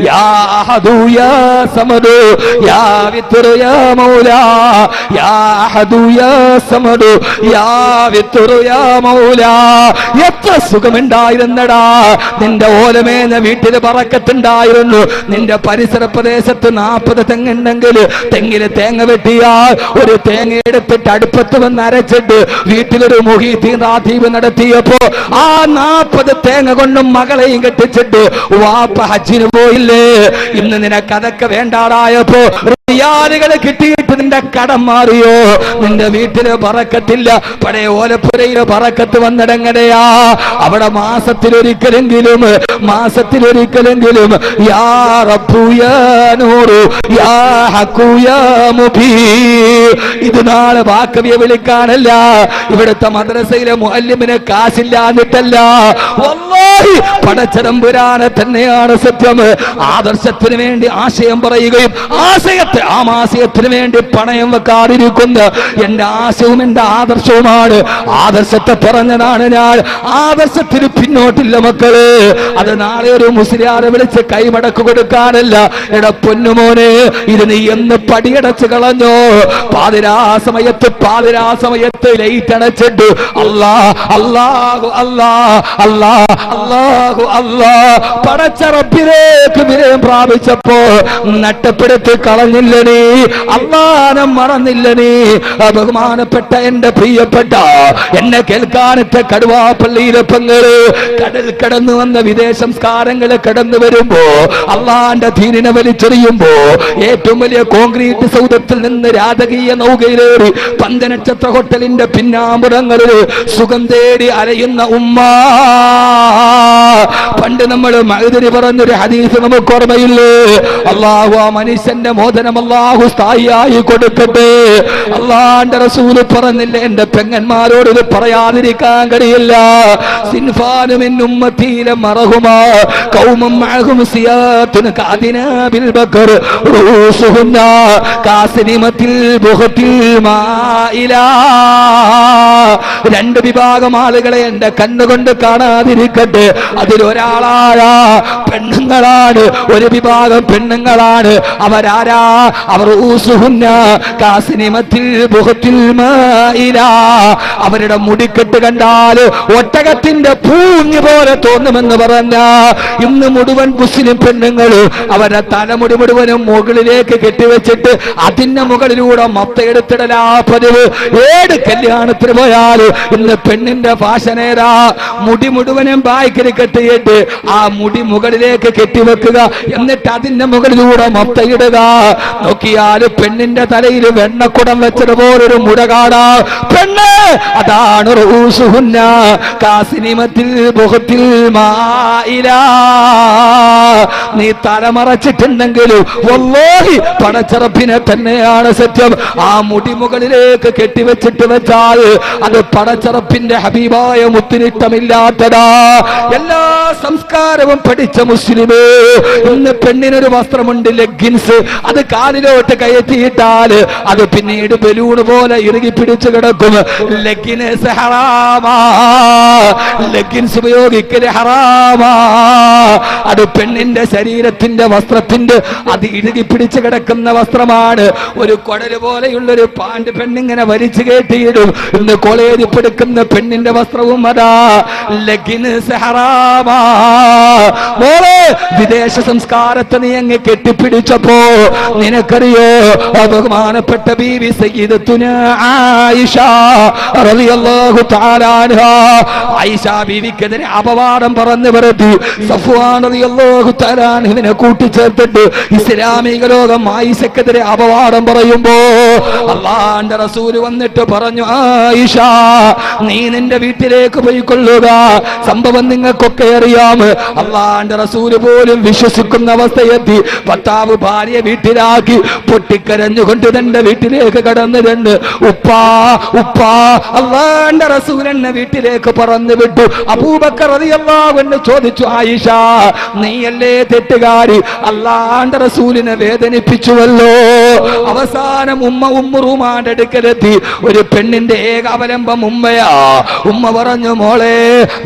യാ അഹദു യാ സമദു യാ വിത്റു യാ മൗലാ യാ അഹദു യാ സമദു യാ വിത്റു യാ മൗലാ. എത്ര സുഖമുണ്ടായിരുന്നടാ നിന്റെ ഓലമേന വീട്ടിൽ ബറക്കത്തുണ്ടായിരുന്നു. നിന്റെ പരിസര പ്രദേശത്ത് 40 തെങ്ങുണ്ടെങ്കിൽ തെങ്ങില് തേങ്ങ വെട്ടിയാൽ ഒരു തേങ്ങ എടുത്തിട്ട് അടുപ്പത്ത് വന്ന് അരച്ചിട്ട് വീട്ടിലൊരു മുഹീദ്ദീൻ റാത്തീബ് നടത്തിയപ്പോ ആ 40 തേങ്ങ കൊണ്ടും മകളെയും കെട്ടിച്ചിട്ട് വാപ്പ ഹജ്ജിന് പോയില്ലേ. ഇന്ന് നിനക്ക് അതൊക്കെ വേണ്ടാടായപ്പോ റിയാലുകൾ കിട്ടിയിട്ട് നിന്റെ കടം മാറിയോ? നിന്റെ വീട്ടില് ബറക്കത്തില്ല. പഴയ ഓലപ്പുരയില് ബറക്കത്ത് വന്നിടങ്ങനെയാ? അവിടെ മാസത്തിലൊരിക്കലെങ്കിലും യാ റബ്ബു യാ നൂറു യാ ഹഖു യാ മുബീൻ. ഇത് നാളെ വാക്കവിയെ വിളിക്കാനല്ല, ഇവിടുത്തെ മദ്രസയിലെ മുഅല്ലിമിന് കാശില്ലാന്നിട്ടല്ല, വല്ലാഹി പടച്ചതമ്പുരാനെ തന്നെയാണ് സത്യം. ആദർശത്തിന് വേണ്ടി ആശയം പറയുകയും ആശയത്തിന് വേണ്ടി പണയം വെക്കാതിരിക്കുന്ന എന്റെ ആശയവും എന്റെ ആദർശവുമാണ്. ആദർശത്തെ പറഞ്ഞതാണ് ഞാൻ. ആദർശത്തിന് പിന്നോട്ടില്ല മക്കള്. അത് നാളെ ഒരു മുസ്ലിയാരെ വിളിച്ച് കൈമടക്ക് കൊടുക്കാനല്ല. എടാ പൊന്നുമോനെ, ഇത് നീ എന്ന് പടിയടച്ച് കളഞ്ഞോ? പാതിരാ സമയത്ത് ലൈറ്റ് അടച്ചിട്ട് അല്ലാഹു പടച്ച റബ്ബിലേക്ക് വിനയം പ്രാപിച്ചപ്പോ നട്ടപ്പെടുത്തി കളഞ്ഞില്ല നീ, അല്ലാഹനെ മറന്നില്ല നീ. ബഹുമാനപ്പെട്ട എന്റെ പ്രിയപ്പെട്ട എന്നെ കേൾക്കാനത്തെ കടുവാപ്പള്ളിയിലെ പെങ്ങള് കടൽ കടന്നു വന്ന വിദേശ സംസ്കാരങ്ങള് കടന്നു വരുമ്പോ അള്ളാന്റെ ദീനിനെ വലിച്ചെറിയുമ്പോ ഏറ്റവും വലിയ കോൺക്രീറ്റ് സൗധത്തിൽ നിന്ന് രാജകീയ നൗകയിലേറി പന്തനക്ഷത്ര ഹോട്ടലിന്റെ പിന്നാമ്പുറങ്ങളിൽ സുഖം തേടി അലയുന്ന ഉമ്മ. പണ്ട് നമ്മൾ മഅ്ദനി പറഞ്ഞൊരു ഹദീസ് നമുക്ക് ഓർമ്മയില്ലേ? അള്ളാഹു ആ മനുഷ്യന്റെ മോചനം അള്ളാഹു സ്ഥായിയായി കൊടുക്കട്ടെ. അള്ളാന്റെ റസൂല് പറഞ്ഞില്ലേ, എന്റെ പെങ്ങന്മാരോട് ഇത് പറയാതിരിക്കാൻ കഴിയില്ല. സിൻഫാനും ഉമ്മത്തിയിലെ മറഹുമാ കൗമും മഅഹും സിയാത്തുൻ കാദിനാബിൽ ബക്കർ റൂസുഹുന്ന കാസിനിമത്തിൽ ബുഖത്തിൽ മായിലാ. 2 വിഭാഗം ആളുകളെ എന്റെ കണ്ണുകൊണ്ട് കാണാതിരിക്കട്ടെ. അതിലൊരാളായ പെണ്ണുങ്ങളാണ്. ഒരു വിഭാഗം പെണ്ണുങ്ങളാണ്. അവരാരാ? അവർ റൂസുഹുന്ന കാസിനിമത്തിൽ ബുഖത്തിൽ മായിലാ. അവരുടെ മുടിക്കെട്ട് കണ്ടാൽ ഒട്ടകത്തിന്റെ പൂഞ്ഞ് പോലെ തോന്നുമെന്ന് പറഞ്ഞ ഇന്ന് മുഴുവൻ മുസ്ലിം പെണ്ണുങ്ങൾ അവരുടെ തലമുടി മുഴുവനും മുകളിലേക്ക് കെട്ടിവെച്ചിട്ട് അതിന്റെ മുകളിലൂടെ മൊത്തയെടുത്തിടലാ പതിവ്. ഏത് കല്യാണത്തിന് പോയാലും ഇന്ന് പെണ്ണിന്റെ ഫാഷനേരാ? മുടി മുഴുവനും ബാക്കിൽ കെട്ടിയിട്ട് ആ മുടി മുകളിലേക്ക് കെട്ടിവെക്കുക, എന്നിട്ട് അതിന്റെ മുകളിലൂടെ മൊത്തയിടുക. നോക്കിയാൽ പെണ്ണിന്റെ തലയിൽ വെണ്ണക്കുടം വെച്ചതുപോലൊരു മുടകാടാ പെണ്ണ്. അതാണ് റൂസുഹുന്ന കാസിനിമത്തിൽ ബുഖത്തിൽ മായിലാ. നീ തലമറച്ചിട്ടുണ്ടെങ്കിൽ വല്ലാഹി പടച്ചറപ്പിനെ തന്നെയാണ് സത്യം. ആ മുടി മുകളിലേക്ക് കെട്ടിവെച്ചിട്ട് വെച്ചാൽ അത് പടച്ചറപ്പിന്റെ ഹബീബായ മുത്തിനിട്ടമില്ലാത്തതാ. എല്ലാ സംസ്കാരവും പഠിച്ച മുസ്ലിമേ, ഇന്ന് പെണ്ണിനൊരു വസ്ത്രമുണ്ട്, ലെഗിൻസ്. അത് കാലിലോട്ട് കയറ്റിയിട്ടാൽ അത് പിന്നീട് ബലൂൺ പോലെ ഇറുകി പിടിച്ചു കിടക്കും. ലെഗിൻസ് ഹറാമാ, ലെഗിൻസ് ഉപയോഗിക്കൽ ഹറാമാ. അത് പെണ്ണിന്റെ ശരീരത്തിന്റെ വസ്ത്രത്തിന്റെ അത് ഇഴുകി പിടിച്ചു കിടക്കുന്ന വസ്ത്രമാണ്. ഒരു കൊടല് പോലെയുള്ളൊരു പാന്റ് പെണ്ണിങ്ങനെ വലിച്ചു കയറ്റിയിടും. ഇന്ന് കോളേജിൽ പഠിക്കുന്ന പെണ്ണിന്റെ വസ്ത്രവും അതാ ലെഗിൻസ് ഹറാമാ. മോളെ, വിദേശ സംസ്കാരത്തെ നീ അങ്ങ് കെട്ടിപ്പിടിച്ചപ്പോ നിനക്കറിയോ, ബഹുമാനപ്പെട്ട ബീവി സയ്യിദത്തുനാ ആയിഷ റളിയല്ലാഹു തആല അൻഹാ, ആയിഷ ബീവിക്കെതിരെ അപവാദം പറഞ്ഞു വരുത്തി സഫ്വാൻ റളിയല്ലാഹു തആല അൻഹുവിനെ കൂട്ടിച്ചേർത്തിട്ട് ഇസ്ലാമിക ലോകം ആയിഷക്കെതിരെ അപവാദം പറയുമ്പോ അല്ലാഹുവിന്റെ റസൂൽ വന്നിട്ട് പറഞ്ഞു, ആയിഷ നീ നിന്റെ വീട്ടിലേക്ക് പോയിക്കൊള്ളുക. സംഭവം നിങ്ങൾക്കൊക്കെ അറിയാം. അല്ലാഹുവിന്റെ റസൂൽ പോലും വിശ്വസിക്കുന്ന അവസ്ഥയെത്തി. ഭർത്താവ് ഭാര്യയെ വീട്ടിലാക്കി പൊട്ടിക്കരഞ്ഞുകൊണ്ട് തന്റെ വീട്ടിലേക്ക് കടന്നിട്ടുണ്ട്. ഉപ്പാ ഉപ്പാ, അല്ലാഹുവിന്റെ റസൂൽ എന്നെ വീട്ടിലേക്ക് പറഞ്ഞു വിട്ടു. അബൂബക്കർ റളിയല്ലാഹു അൻഹു ചോദിച്ചു, ആയിഷ നീയല്ലേ തെറ്റുകാരി അല്ലാഹുവിന്റെ റസൂലിനെ വേദനിപ്പിച്ചുവല്ലോ. അവസാനം ഉമ്മുറുമാന്റെ അടുക്കലെത്തി. ഒരു പെണ്ണിന്റെ ഏക അവലംബം ഉമ്മയാ. ഉമ്മ പറഞ്ഞു, മോളെ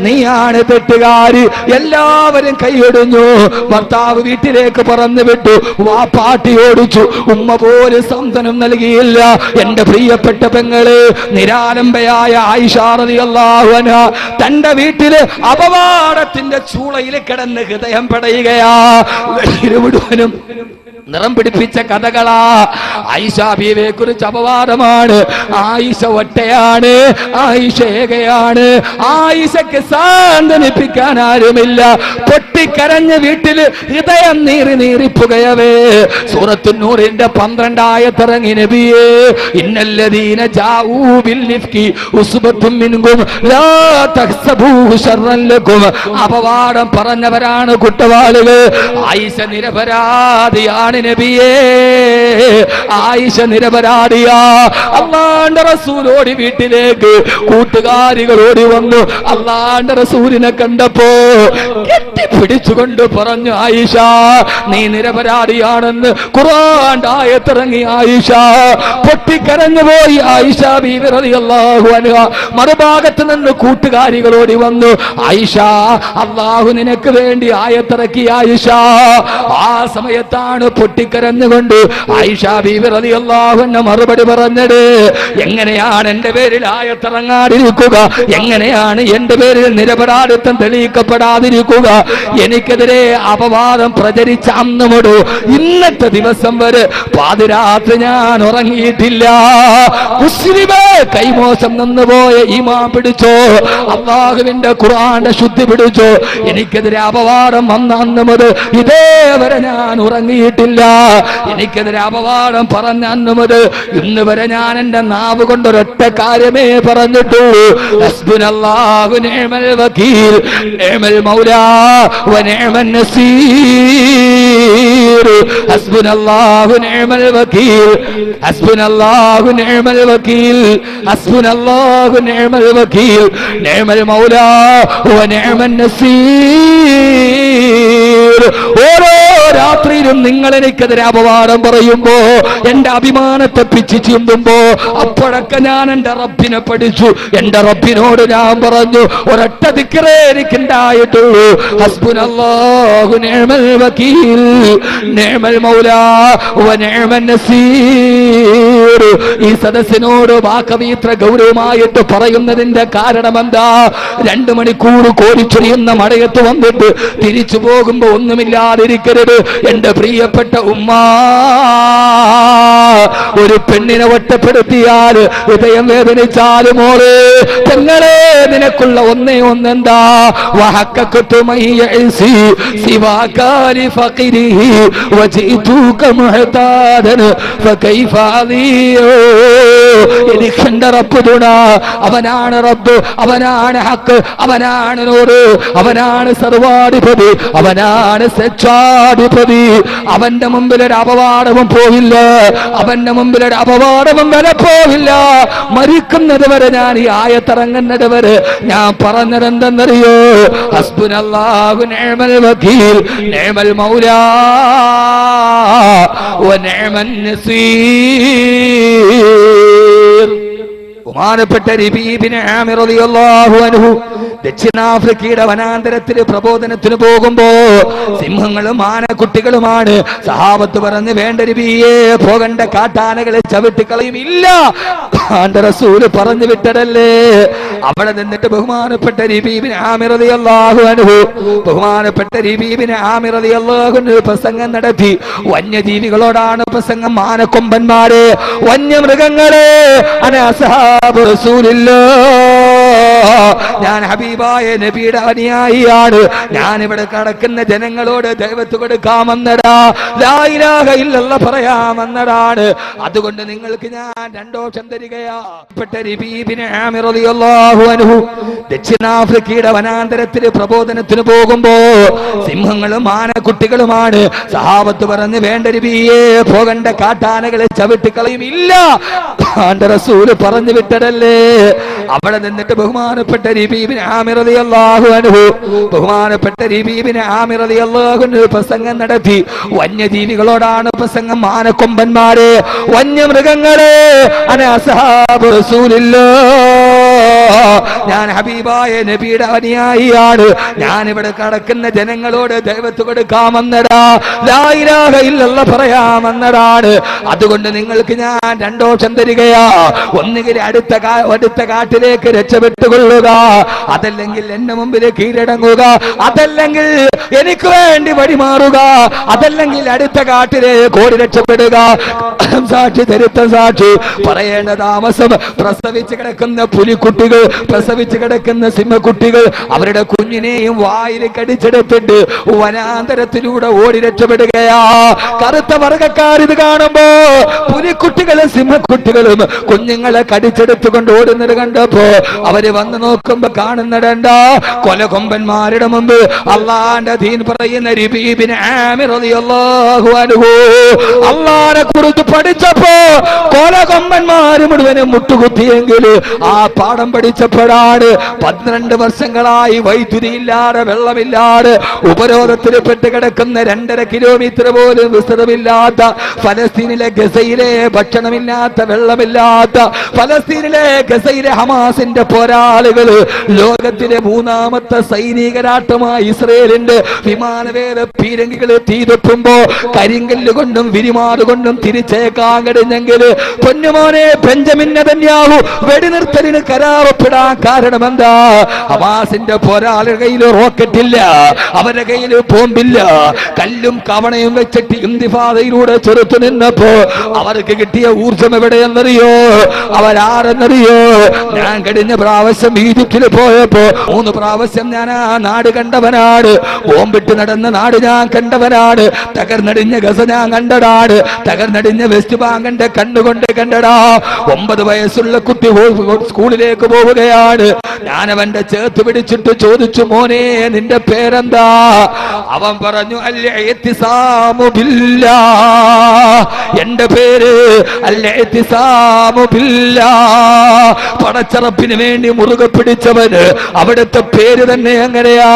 നീയാണ് തെറ്റുകാരി. എല്ലാവരും കൈയൊടിഞ്ഞു. ഭർത്താവ് വീട്ടിലേക്ക് പറഞ്ഞു വിട്ടു, വാപ്പാട്ടി ഓടിച്ചു. ഉമ്മ പോലും സാന്ത്വനം നൽകിയില്ല. എന്റെ പ്രിയപ്പെട്ട പെങ്ങള്, നിരാലംബയായ ആയിഷ റളിയല്ലാഹു അൻഹ തന്റെ വീട്ടില് അപവാദത്തിന്റെ ചൂളയിൽ കിടന്ന് ഹൃദയം പടയുകയാ. മുഴുവനും നിറം പിടിപ്പിച്ച കഥകളാ. ആയിഷ ബീവിയെ കുറിച്ച് അപവാദമാണ്. ആയിഷ ഒറ്റയാണ്, ആയിഷ ഏകയാണ്, ആയിഷയ്ക്ക് സാന്ത്വനിപ്പിക്കാൻ ആരുമില്ല. പൊട്ടിക്കരഞ്ഞ് വീട്ടില് ഹൃദയം നീറിപ്പുകയവേ. സൂറത്തു നൂറിന്റെ 12 ആയത്തിറങ്ങി, നബിയേ ഇന്നല്ലദീന ജാഊ ബിൽ ഇഫ്കി ഉസ്ബത്തും മിൻകും ലാ തഹ്സബൂഹു ശർറൻ ലക്കും. അപവാദം പറഞ്ഞവരാണ് കുറ്റവാളികൾ. ആയിഷ നിരപരാധിയാണ് നബിയേ, ആയിഷ നിരപരാധിയാ. അല്ലാഹുവിന്റെ റസൂൽ ഓടി വീട്ടിലേക്ക്, കൂട്ടുകാരികൾ ഓടി വന്നു. അല്ലാഹുവിന്റെ റസൂലിനെ കണ്ടപ്പോ കെട്ടിപ്പിടിച്ചുകൊണ്ട് പറഞ്ഞു, ആയിഷ നീ നിരപരാധിയാണെന്ന് ഖുർആന്റെ ആയത്തിറങ്ങി. ആയിഷ പൊട്ടിക്കരഞ്ഞു പോയി. ആയിഷ ബീവി റളിയല്ലാഹു അൻഹ മറുഭാഗത്ത് നിന്ന് കൂട്ടുകാരികൾ ഓടി വന്നു. ആയിഷ അല്ലാഹു നിനക്ക് വേണ്ടി ആയത്തിറക്കി. ആയിഷ ആ സമയത്താണ് പൊട്ടിക്കരഞ്ഞുകൊണ്ട് ആയിഷ ബീവി റളിയല്ലാഹു അൻഹ മറുപടി പറഞ്ഞത്, എങ്ങനെയാണ് എന്റെ പേരിൽ ആയത്തിറങ്ങാതിരിക്കുക? എങ്ങനെയാണ് എന്റെ പേരിൽ നിരപരാധിത്വം തെളിയിക്കപ്പെടാതിരിക്കുക? എനിക്കെതിരെ അപവാദം പ്രചരിച്ച അന്ന് മുതൽ ഇന്നത്തെ ദിവസം വരെ പാതിരാത്രി ഞാൻ ഉറങ്ങിയിട്ടില്ല. മുസ്ലിമേ, കൈമോശം നിന്നുപോയ ഈമാൻ പിടിച്ചോ, അല്ലാഹുവിന്റെ ഖുർആന്റെ ശുദ്ധി പിടിച്ചോ. എനിക്കെതിരെ അപവാദം വന്ന അന്ന് മുതൽ ഇതേവരെ ഞാൻ ഉറങ്ങിയിട്ടില്ല. എനിക്കെതിരെ അപവാദം പറഞ്ഞ അന്ന് മുതൽ ഇന്ന് വരെ ഞാൻ എന്റെ നാവ് കൊണ്ട് ഒരൊറ്റ കാര്യമേ പറഞ്ഞിട്ടുള്ളൂ, ഹസ്ബുനല്ലാഹു നിഅമൽ വകീൽ നിഅമൽ മൗലാ വ നിഅമൻ നസീർ. ഹസ്ബുനല്ലാഹു നിഅമൽ വകീൽ, ഹസ്ബുനല്ലാഹു നിഅമൽ വകീൽ, ഹസ്ബുനല്ലാഹു നിഅമൽ വകീൽ നിഅമൽ മൗലാ വ നിഅമൻ നസീർ. ഓരോ രാത്രിയിലും നിങ്ങൾ എനിക്കെതിരെ അപവാദം പറയുമ്പോ, എന്റെ അഭിമാനത്തെ പിച്ചു ചീന്തുമ്പോ, അപ്പോഴൊക്കെ ഞാൻ എന്റെ റബ്ബിനെ പഠിച്ചു. എന്റെ റബ്ബിനോട് ഞാൻ പറഞ്ഞു, ഒരൊറ്റ ദിക്റേ എനിക്കുണ്ടായിട്ടുള്ളൂ, ഹസ്ബുനല്ലാഹു നിഅമൽ വകീൽ നിഅമൽ മൗലാ വ നിഅമൻ നസീർ. ഈ സദസ്സിനോട് വാക്കവി ഇത്ര ഗൗരവമായിട്ട് പറയുന്നതിന്റെ കാരണം എന്താ? 2 മണിക്കൂർ കോരിച്ചൊരിയുന്ന മഴയത്ത് വന്നിട്ട് തിരിച്ചു പോകുമ്പോ ഒന്നുമില്ലാതിരിക്കരുത്. എന്റെ പ്രിയപ്പെട്ട ഉമ്മ, ഒരു പെണ്ണിനെ ഒറ്റപ്പെടുത്തിയാൽ, ഹൃദയം വേദനിച്ചാൽ, മോളെ പെങ്ങളെ നിനക്കുള്ള ഒന്നേ ഒന്നെന്താ? വഹക്കഖതു മയ്യസി സിവാകാലി ഫഖിരിഹി വജിതുക മുഹതാദൻ ഫകൈഫ അദിയോ. എനിക്കെന്റെ റബ്ബ് തുണ. അവനാണ് റബ്ബ്, അവനാണ് ഹക്ക്, അവനാണ് നൂറ്, അവനാണ് സർവാധിപതി, അവനാണ് സച്ചാധിപതി. അവന്റെ മുമ്പിൽ ഒരു അപവാദവും പോവില്ല, അവന്റെ മുമ്പിൽ ഒരു അപവാദവും വില പോവില്ല. മരിക്കുന്നത് വരെ ഞാൻ ഈ ആയത്തിറങ്ങുന്നത് വരെ ഞാൻ പറഞ്ഞതെന്തെന്നറിയോ? ഹസ്ബുനല്ലാഹു നിഅമൽ വകീൽ നിഅമൽ മൗലാ വ നിഅമൻ നസീർ. ബഹുമാനപ്പെട്ട റബീബിന് ആമിർ റളിയല്ലാഹു അൻഹു ദക്ഷിണാഫ്രിക്കയുടെ വനാന്തരത്തിൽ പ്രബോധനത്തിന് പോകുമ്പോ സിംഹങ്ങളും ആനക്കുട്ടികളുമാണ്. സഹാബത്ത് പറഞ്ഞ്, വേണ്ട നബിയേ, പോകണ്ട, കാട്ടാനകളെ ചവിട്ടിക്കളയും. ഇല്ല, ആന്റെ റസൂല് പറഞ്ഞു വിട്ടതല്ലേ. അവിടെ നിന്നിട്ട് ബഹുമാനപ്പെട്ട റബീബിന് ആമിർ റളിയല്ലാഹു അൻഹു പ്രസംഗം നടത്തി. വന്യജീവികളോടാണ് പ്രസംഗം. ആനക്കൊമ്പന്മാരെ, വന്യമൃഗങ്ങളെ, ഞാൻ ഹബീബായ നബിയുടെ അനുയായിയാണ്. ഞാൻ ഇവിടെ കടക്കുന്ന ജനങ്ങളോട് ദൈവത്ത് കൊടുക്കാമെന്നടാ, ലാ ഇലാഹ ഇല്ലല്ലാഹ് പറയാമെന്നതാണ്. അതുകൊണ്ട് നിങ്ങൾക്ക് ഞാൻ 2 ഓപ്ഷൻ തരികയാ. ദക്ഷിണാഫ്രിക്കയുടെ വനാന്തരത്തിൽ പ്രബോധനത്തിന് പോകുമ്പോ സിംഹങ്ങളും ആനക്കുട്ടികളുമാണ്. സഹാബത്ത് പറഞ്ഞ്, വേണ്ട നബിയേ, പോകണ്ട, കാട്ടാനകളെ ചവിട്ടിക്കളയും. ഇല്ല, ആന്റെ റസൂല് പറഞ്ഞു വിട്ടതല്ലേ. അവിടെ നിന്നിട്ട് ബഹുമാന ബഹുമാനപ്പെട്ട രബീബിൻ ആമിർ റളിയല്ലാഹു അൻഹു പ്രസംഗം നടത്തി. വന്യജീവികളോടാണ് പ്രസംഗം. ആനക്കൊമ്പന്മാരെ, വന്യമൃഗങ്ങളെ, അസ്ഹാബു റസൂലില്ലാഹ്, ഞാൻ ഹബീബായ നബിയുടെ അനുയായിയാണ്. ഞാൻ ഇവിടെ കടക്കുന്ന ജനങ്ങളോട് ദൈവത്ത് കൊടുക്കാമെന്നടാ, ലാ ഇലാഹ ഇല്ലല്ലാഹ് പറയാമെന്നതാണ്. അതുകൊണ്ട് നിങ്ങൾക്ക് ഞാൻ രണ്ടോഷം തരികയാ. ഒന്നുകിൽ അടുത്ത കാട്ടിലേക്ക് രക്ഷപ്പെട്ടുകൊള്ളുക, അതല്ലെങ്കിൽ എന്റെ മുമ്പിൽ കീഴടങ്ങുക, അതല്ലെങ്കിൽ എനിക്ക് വേണ്ടി വഴിമാറുക, അതല്ലെങ്കിൽ അടുത്ത കാട്ടിലേക്ക് ഓടി രക്ഷപ്പെടുക. സാക്ഷി, ചരിത്ര സാക്ഷി. പറയേണ്ട താമസം. പ്രസവിച്ച് കിടക്കുന്ന പുലിക്കുട്ടികൾ, പ്രസവിച്ച് കിടക്കുന്ന സിംഹക്കുട്ടികൾ അവരുടെ കുഞ്ഞിനെയും വായിൽ കടിച്ചെടുത്തിട്ട് വനാന്തരത്തിലൂടെ ഓടി രക്ഷപ്പെടുകയാ. കറുത്ത വർഗക്കാരിത് കാണുമ്പോ പുലിക്കുട്ടികളും സിംഹക്കുട്ടികളും കുഞ്ഞുങ്ങളെ കടിച്ചെടുത്തുകൊണ്ട് ഓടുന്നത് കണ്ടപ്പോ അവര് വന്ന് നോക്കുമ്പോ കാണുന്നിടണ്ട കൊലകൊമ്പന്മാരുടെ മുമ്പ് അള്ളാന്റെ ദീൻ പറയുന്ന രബീബിൻ ആമിർ റളിയല്ലാഹു അൻഹു അള്ളാനെ കുറിച്ച് പഠിച്ചപ്പോ കൊലകൊമ്പന്മാര് മുഴുവനും മുട്ടുകുത്തിയെങ്കിൽ ആ പാഠം പഠിച്ചപ്പോഴാണ് 12 വർഷങ്ങളായി വൈദ്യുതി ഇല്ലാതെ, വെള്ളമില്ലാതെ, ഉപരോധത്തിൽ പെട്ട് കിടക്കുന്ന 2.5 കിലോമീറ്റർ പോലും വിസ്തൃതമില്ലാത്ത ഫലസ്തീനിലെ ഗസയിലെ ഭക്ഷണമില്ലാത്ത, വെള്ളമില്ലാത്ത ഫലസ്തീനിലെ ഗസയിലെ ഹമാസിന്റെ പോരാളികള് ലോകത്തിലെ 3ാമത്തെ സൈനിക രാഷ്ട്രമായ ഇസ്രയേലിന്റെ വിമാനവേദ പീരങ്കികള് തീതൊട്ടുമ്പോ കരിങ്കല്ല് കൊണ്ടും വിരിമാറുകൊണ്ടും തിരിച്ചേക്കാൻ കഴിഞ്ഞെങ്കിൽ പൊന്നുമോനെ ബെഞ്ചമിൻ നെതന്യാഹു വെടിനിർത്തലിന് കരാറപ്പെടാൻ കാരണം എന്താ? ഹമാസിന്റെ പോരാളികളുടെ കയ്യിൽ റോക്കറ്റ് ഇല്ല, അവരുടെ കയ്യിൽ ബോംബില്ല. കല്ലും കവണയും വെച്ചിട്ട് ഇന്തിഫാദയിലൂടെ ചെറുത്തു നിന്നപ്പോ അവർക്ക് കിട്ടിയ ഊർജം എവിടെയെന്നറിയോ? അവരാരെന്നറിയോ? ഞാൻ കഴിഞ്ഞ പ്രാവശ്യം ഈജിപ്തിൽ പോയപ്പോ 3 പ്രാവശ്യം ഞാൻ ആ നാട് കണ്ടവനാണ്. ബോംബിട്ട് നടന്ന നാട് ഞാൻ കണ്ടവനാണ്. തകർന്നടിഞ്ഞ ഗസ ഞാൻ കണ്ടടാണ്. തകർന്നടിഞ്ഞ വെസ്റ്റ് ബാങ്കിന്റെ കണ്ണുകൊണ്ട് കണ്ടടാ. 9 വയസ്സുള്ള കുട്ടി സ്കൂളിലേക്ക് പോവുകയാണ്. ഞാൻ അവന്റെ ചേർത്ത് പിടിച്ചിട്ട് ചോദിച്ചു, മോനെ നിന്റെ പേരെന്താ? അവൻ പറഞ്ഞു, അൽ-ഇഅ്തിസാമു ബില്ലാഹ്. എന്റെ പേര് അൽ-ഇഅ്തിസാമു ബില്ലാഹ്. പടച്ചറപ്പിന് വേണ്ടി മുറുകെ പിടിച്ചവന് അവിടുത്തെ പേര് തന്നെ എങ്ങനെയാ?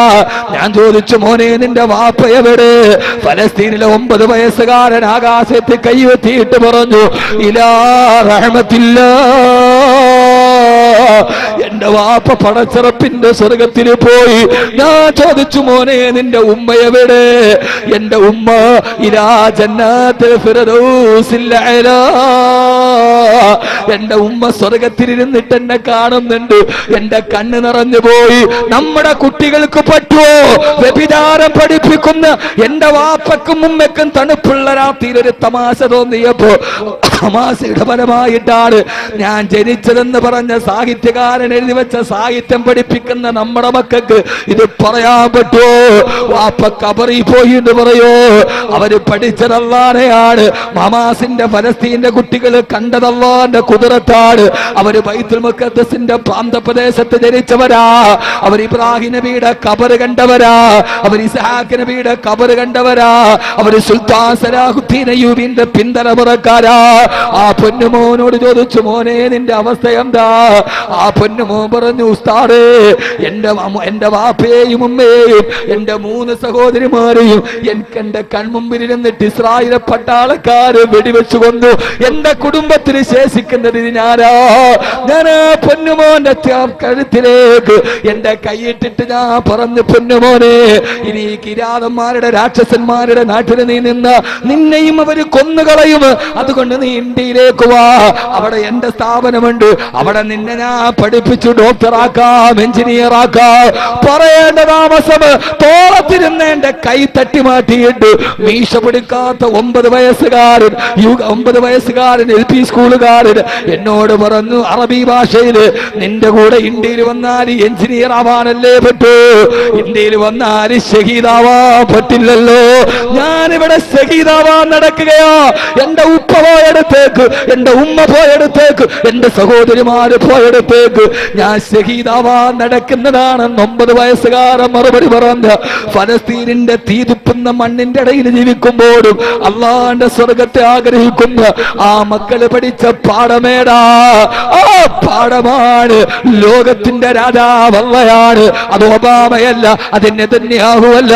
ഞാൻ ചോദിച്ചു, മോനെ നിന്റെ വാപ്പ എവിടെ? ഫലസ്തീനിലെ 9 വയസ്സുകാരൻ ആകാശത്ത് കൈവെത്തിയിട്ട് പറഞ്ഞു, ഇലാ റഹ്മത്തില്ലാഹ്. എന്റെ വാപ്പ പടച്ചറപ്പിന്റെ സ്വർഗത്തിൽ പോയി. ഞാൻ ചോദിച്ചു, മോനെ നിന്റെ ഉമ്മ എവിടെ? എന്റെ ഉമ്മ ഇലാ ജന്നാത്തിൽ ഫിർദൗസിൽ അലാ. എന്റെ ഉമ്മ സ്വർഗത്തിലിരുന്നിട്ട് എന്നെ കാണുന്നുണ്ട്. എന്റെ കണ്ണ് നിറഞ്ഞു പോയി. നമ്മുടെ കുട്ടികൾക്ക് പറ്റുമോ? വ്യഭിചാരം പഠിപ്പിക്കുന്ന എന്റെ വാപ്പക്കും ഉമ്മക്കും തണുപ്പുള്ള രാത്രിയിൽ ഒരു തമാശ തോന്നിയപ്പോ തമാശയുടെ ഫലമായിട്ടാണ് ഞാൻ ജനിച്ചതെന്ന് പറഞ്ഞ സാഹിത്യകാരൻ എഴുതി വെച്ച സാഹിത്യം പഠിപ്പിക്കുന്ന നമ്മുടെ മക്കൾക്ക് ഇത് പറയാൻ പറ്റുമോ? വാപ്പ കബറിൽ പോയി എന്ന് പറയോ? അവര് പഠിച്ചതല്ലാതെയാണ്. ഹമാസിന്റെ ഫലസ്തീന്റെ കുട്ടികൾ കണ്ടതല്ലാന്റെ കുതിരത്താണ്. അവര് ബൈത്തുൽ മുഖദ്ദസിന്റെ പ്രാന്തപ്രദേശത്ത് ജനിച്ചവരാ. അവർ ഇബ്രാഹിം നബിയുടെ കബറ് കണ്ടവരാ. അവർ ഇസ്ഹാഖ് നബിയുടെ കബറ് കണ്ടവരാ. അവര് സുൽത്താൻ സലാഹുദ്ദീൻ അയ്യൂബിന്റെ പിന്തലമുറക്കാരാ. ആ പൊന്നുമോനോട് ചോദിച്ചു, മോനെ നിന്റെ അവസ്ഥ എന്താ? ആ പൊന്നുമോൻ പറഞ്ഞു, ഉസ്താദേ എന്റെ വാപ്പയെയും ഉമ്മയെയും എന്റെ 3 സഹോദരിമാരെയും എനിക്ക് എന്റെ കൺമുമ്പിൽ ഇരുന്നിട്ട് ഇസ്രായേൽ പട്ടാളക്കാര് വെടിവെച്ചു കൊന്നു. എന്റെ കുടുംബത്തിന് ശേഷിക്കുന്നത് ഞാനാ. ഞാൻ ആ പൊന്നുമോന്റെ കഴുത്തിലേക്ക് എന്റെ കൈയിട്ടിട്ട് ഞാൻ പറഞ്ഞു, പൊന്നുമോനെ ഇനി കിരാതന്മാരുടെ രാക്ഷസന്മാരുടെ നാട്ടിൽ നീ നിന്നെയും അവര് കൊന്നുകളയും. അതുകൊണ്ട് നീ ഇന്ത്യയിലേക്ക് വാ. അവിടെ എന്റെ സ്ഥാപനമുണ്ട്. അവിടെ നിന്നെ ഞാൻ പഠിപ്പിച്ചു ഡോക്ടറാക്കാം, എഞ്ചിനീയർ ആക്കാം. പറയേണ്ട താമസം തോളത്തിരുന്ന് എന്റെ കൈ തട്ടി മാറ്റിയിട്ട് മീശ പിടിക്കാത്ത 9 വയസ്സുകാരൻ LP സ്കൂളുകാരൻ എന്നോട് പറഞ്ഞു, അറബി ഭാഷയിൽ നിന്റെ കൂടെ ഇന്ത്യയിൽ വന്നാൽ എഞ്ചിനീയർ ആവാനല്ലേ പറ്റൂ, ഇന്ത്യയിൽ വന്നാൽ ഷഹീദാവാൻ പറ്റില്ലല്ലോ. ഞാനിവിടെ ഷഹീദാവാൻ നടക്കുകയാ. എന്റെ ഉപ്പ പോയടുത്തേക്ക്, എന്റെ ഉമ്മ പോയടുത്തേക്ക്, എന്റെ സഹോദരിമാര് പോയടുത്തേക്ക് ഞാൻ ഷഹീദാവാൻ നടക്കുന്നതാണെന്ന് 9 വയസ്സുകാരൻ മറുപടി പറഞ്ഞ് ഫലസ്തീനിന്റെ തീതുപ്പുന്ന മണ്ണിന്റെ ഇടയിൽ ജീവിക്കുമ്പോഴും അള്ളാന്റെ സ്വർഗത്തെ ആഗ്രഹിക്കുന്ന ആ മക്കള് പഠിച്ച പാഠമേടാ. ആ പാഠമാണ് ലോകത്തിന്റെ രാജാവല്ലയാണ്. അത് ഒബാമയല്ല, അത് നെതന്യാഹുവല്ല.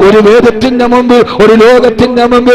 ഒരു വേദത്തിന്റെ മുമ്പ്, ഒരു ലോകത്തിന്റെ മുമ്പ്